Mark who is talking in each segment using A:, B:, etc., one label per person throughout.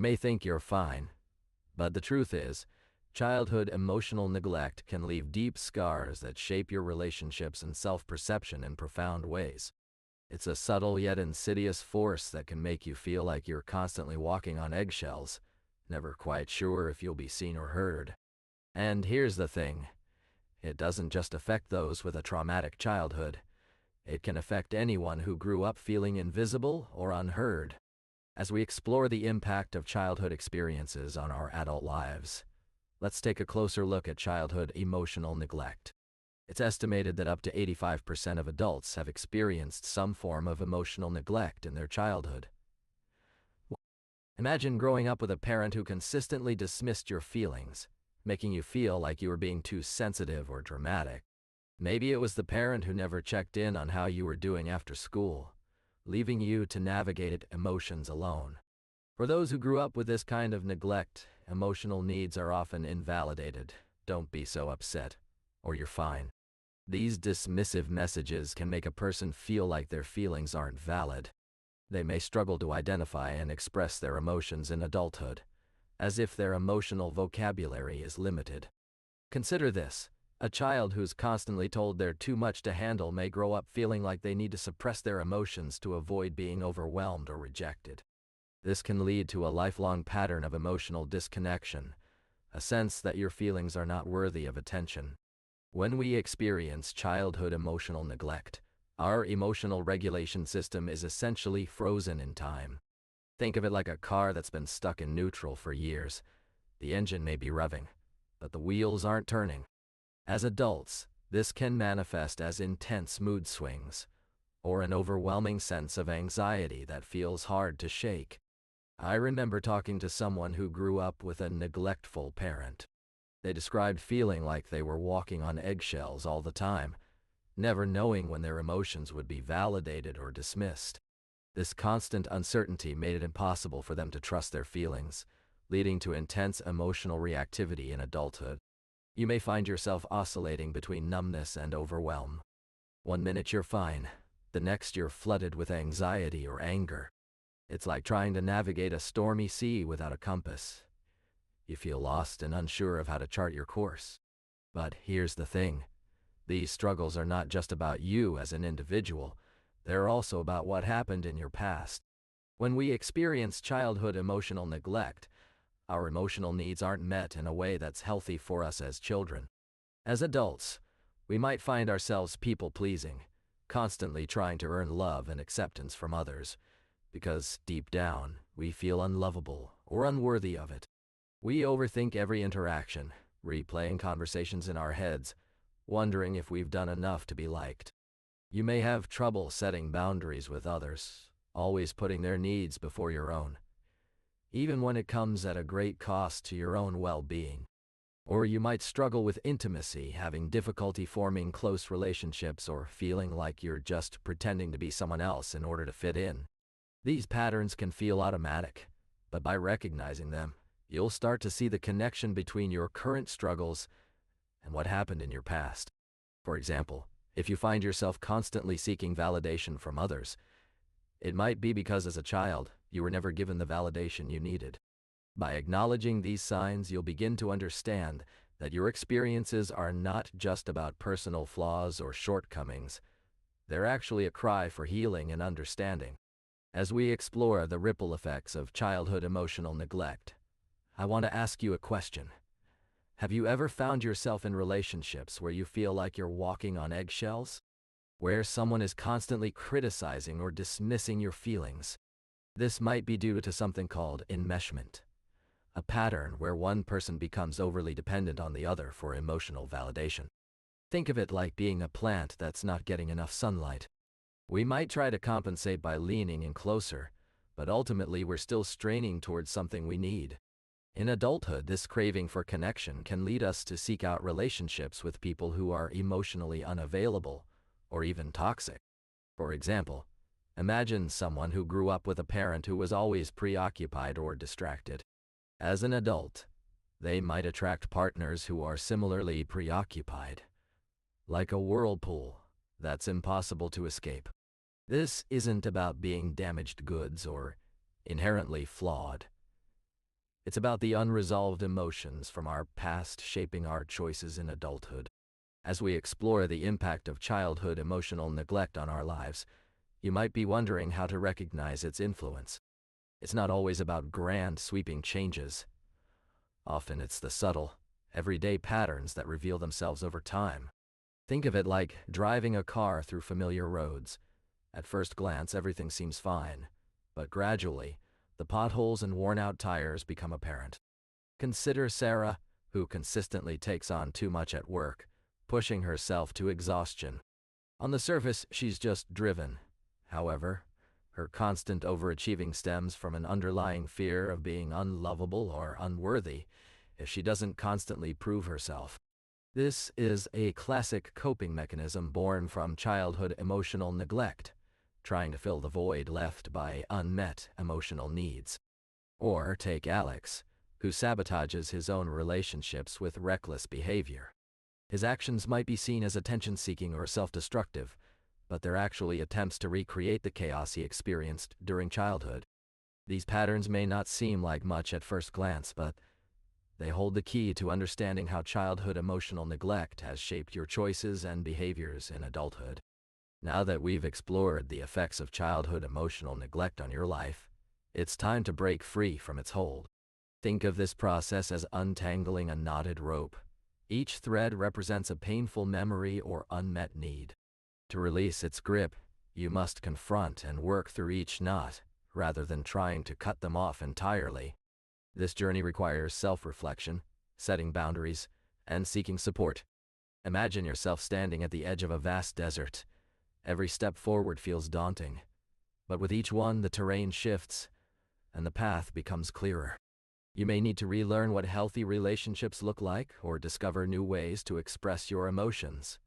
A: You may think you're fine, but the truth is, childhood emotional neglect can leave deep scars that shape your relationships and self-perception in profound ways. It's a subtle yet insidious force that can make you feel like you're constantly walking on eggshells, never quite sure if you'll be seen or heard. And here's the thing, it doesn't just affect those with a traumatic childhood. It can affect anyone who grew up feeling invisible or unheard. As we explore the impact of childhood experiences on our adult lives, let's take a closer look at childhood emotional neglect. It's estimated that up to 85% of adults have experienced some form of emotional neglect in their childhood. Imagine growing up with a parent who consistently dismissed your feelings, making you feel like you were being too sensitive or dramatic. Maybe it was the parent who never checked in on how you were doing after school, leaving you to navigate emotions alone. For those who grew up with this kind of neglect, emotional needs are often invalidated. Don't be so upset, or you're fine. These dismissive messages can make a person feel like their feelings aren't valid. They may struggle to identify and express their emotions in adulthood, as if their emotional vocabulary is limited. Consider this. A child who's constantly told they're too much to handle may grow up feeling like they need to suppress their emotions to avoid being overwhelmed or rejected. This can lead to a lifelong pattern of emotional disconnection, a sense that your feelings are not worthy of attention. When we experience childhood emotional neglect, our emotional regulation system is essentially frozen in time. Think of it like a car that's been stuck in neutral for years. The engine may be revving, but the wheels aren't turning. As adults, this can manifest as intense mood swings, or an overwhelming sense of anxiety that feels hard to shake. I remember talking to someone who grew up with a neglectful parent. They described feeling like they were walking on eggshells all the time, never knowing when their emotions would be validated or dismissed. This constant uncertainty made it impossible for them to trust their feelings, leading to intense emotional reactivity in adulthood. You may find yourself oscillating between numbness and overwhelm. One minute you're fine, the next you're flooded with anxiety or anger. It's like trying to navigate a stormy sea without a compass. You feel lost and unsure of how to chart your course. But here's the thing. These struggles are not just about you as an individual. They're also about what happened in your past. When we experience childhood emotional neglect, our emotional needs aren't met in a way that's healthy for us as children. As adults, we might find ourselves people-pleasing, constantly trying to earn love and acceptance from others, because deep down, we feel unlovable or unworthy of it. We overthink every interaction, replaying conversations in our heads, wondering if we've done enough to be liked. You may have trouble setting boundaries with others, always putting their needs before your own, even when it comes at a great cost to your own well-being. Or you might struggle with intimacy, having difficulty forming close relationships or feeling like you're just pretending to be someone else in order to fit in. These patterns can feel automatic, but by recognizing them, you'll start to see the connection between your current struggles and what happened in your past. For example, if you find yourself constantly seeking validation from others, it might be because as a child, you were never given the validation you needed. By acknowledging these signs, you'll begin to understand that your experiences are not just about personal flaws or shortcomings. They're actually a cry for healing and understanding. As we explore the ripple effects of childhood emotional neglect, I want to ask you a question. Have you ever found yourself in relationships where you feel like you're walking on eggshells? Where someone is constantly criticizing or dismissing your feelings? This might be due to something called enmeshment, a pattern where one person becomes overly dependent on the other for emotional validation. Think of it like being a plant that's not getting enough sunlight. We might try to compensate by leaning in closer, but ultimately we're still straining towards something we need. In adulthood, this craving for connection can lead us to seek out relationships with people who are emotionally unavailable or even toxic. For example, imagine someone who grew up with a parent who was always preoccupied or distracted. As an adult, they might attract partners who are similarly preoccupied, like a whirlpool that's impossible to escape. This isn't about being damaged goods or inherently flawed. It's about the unresolved emotions from our past shaping our choices in adulthood. As we explore the impact of childhood emotional neglect on our lives, you might be wondering how to recognize its influence. It's not always about grand, sweeping changes. Often it's the subtle, everyday patterns that reveal themselves over time. Think of it like driving a car through familiar roads. At first glance, everything seems fine, but gradually, the potholes and worn-out tires become apparent. Consider Sarah, who consistently takes on too much at work, pushing herself to exhaustion. On the surface, she's just driven. However, her constant overachieving stems from an underlying fear of being unlovable or unworthy if she doesn't constantly prove herself. This is a classic coping mechanism born from childhood emotional neglect, trying to fill the void left by unmet emotional needs. Or take Alex, who sabotages his own relationships with reckless behavior. His actions might be seen as attention-seeking or self-destructive, but they're actually attempts to recreate the chaos he experienced during childhood. These patterns may not seem like much at first glance, but they hold the key to understanding how childhood emotional neglect has shaped your choices and behaviors in adulthood. Now that we've explored the effects of childhood emotional neglect on your life, it's time to break free from its hold. Think of this process as untangling a knotted rope. Each thread represents a painful memory or unmet need. To release its grip, you must confront and work through each knot, rather than trying to cut them off entirely. This journey requires self-reflection, setting boundaries, and seeking support. Imagine yourself standing at the edge of a vast desert. Every step forward feels daunting, but with each one the terrain shifts, and the path becomes clearer. You may need to relearn what healthy relationships look like or discover new ways to express your emotions.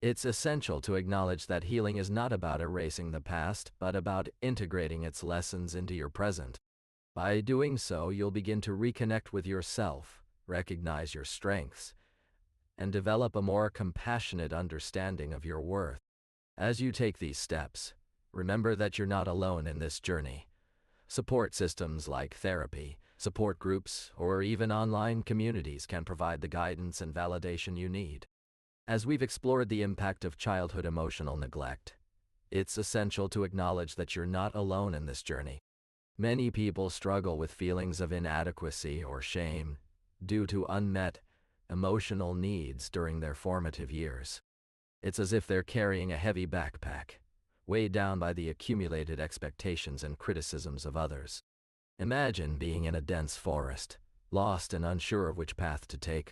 A: It's essential to acknowledge that healing is not about erasing the past, but about integrating its lessons into your present. By doing so, you'll begin to reconnect with yourself, recognize your strengths, and develop a more compassionate understanding of your worth. As you take these steps, remember that you're not alone in this journey. Support systems like therapy, support groups, or even online communities can provide the guidance and validation you need. As we've explored the impact of childhood emotional neglect, it's essential to acknowledge that you're not alone in this journey. Many people struggle with feelings of inadequacy or shame due to unmet emotional needs during their formative years. It's as if they're carrying a heavy backpack, weighed down by the accumulated expectations and criticisms of others. Imagine being in a dense forest, lost and unsure of which path to take.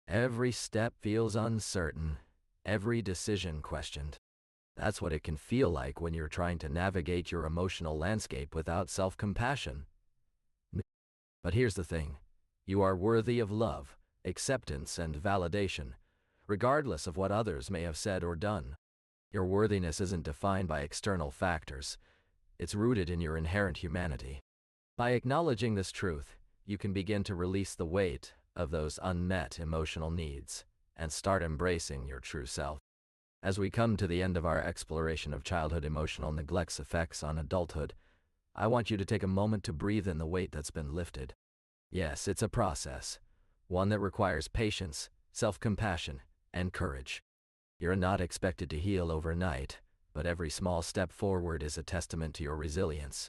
A: Every step feels uncertain, every decision questioned. That's what it can feel like when you're trying to navigate your emotional landscape without self-compassion. But here's the thing. You are worthy of love, acceptance, and validation, regardless of what others may have said or done. Your worthiness isn't defined by external factors. It's rooted in your inherent humanity. By acknowledging this truth, you can begin to release the weight of those unmet emotional needs and start embracing your true self. As we come to the end of our exploration of childhood emotional neglect's effects on adulthood, I want you to take a moment to breathe in the weight that's been lifted. Yes, it's a process, one that requires patience, self-compassion, and courage. You're not expected to heal overnight, but every small step forward is a testament to your resilience.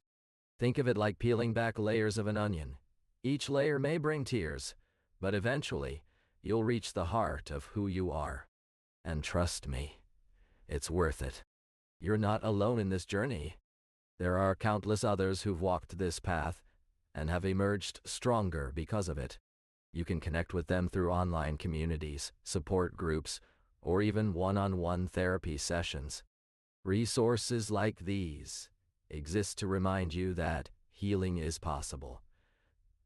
A: Think of it like peeling back layers of an onion. Each layer may bring tears, but eventually, you'll reach the heart of who you are. And trust me, it's worth it. You're not alone in this journey. There are countless others who've walked this path and have emerged stronger because of it. You can connect with them through online communities, support groups, or even one-on-one therapy sessions. Resources like these exist to remind you that healing is possible,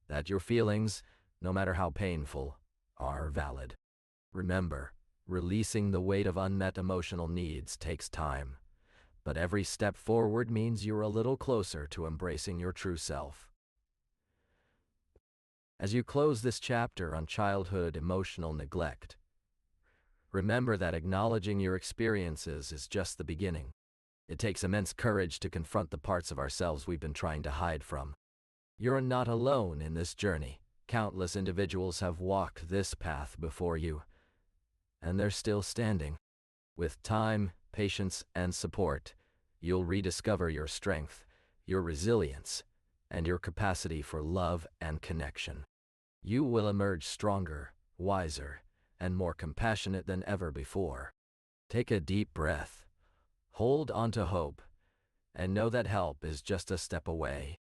A: that your feelings, no matter how painful, are valid. Remember, releasing the weight of unmet emotional needs takes time, but every step forward means you're a little closer to embracing your true self. As you close this chapter on childhood emotional neglect, remember that acknowledging your experiences is just the beginning. It takes immense courage to confront the parts of ourselves we've been trying to hide from. You're not alone in this journey. Countless individuals have walked this path before you, and they're still standing. With time, patience, and support, you'll rediscover your strength, your resilience, and your capacity for love and connection. You will emerge stronger, wiser, and more compassionate than ever before. Take a deep breath, hold on to hope, and know that help is just a step away.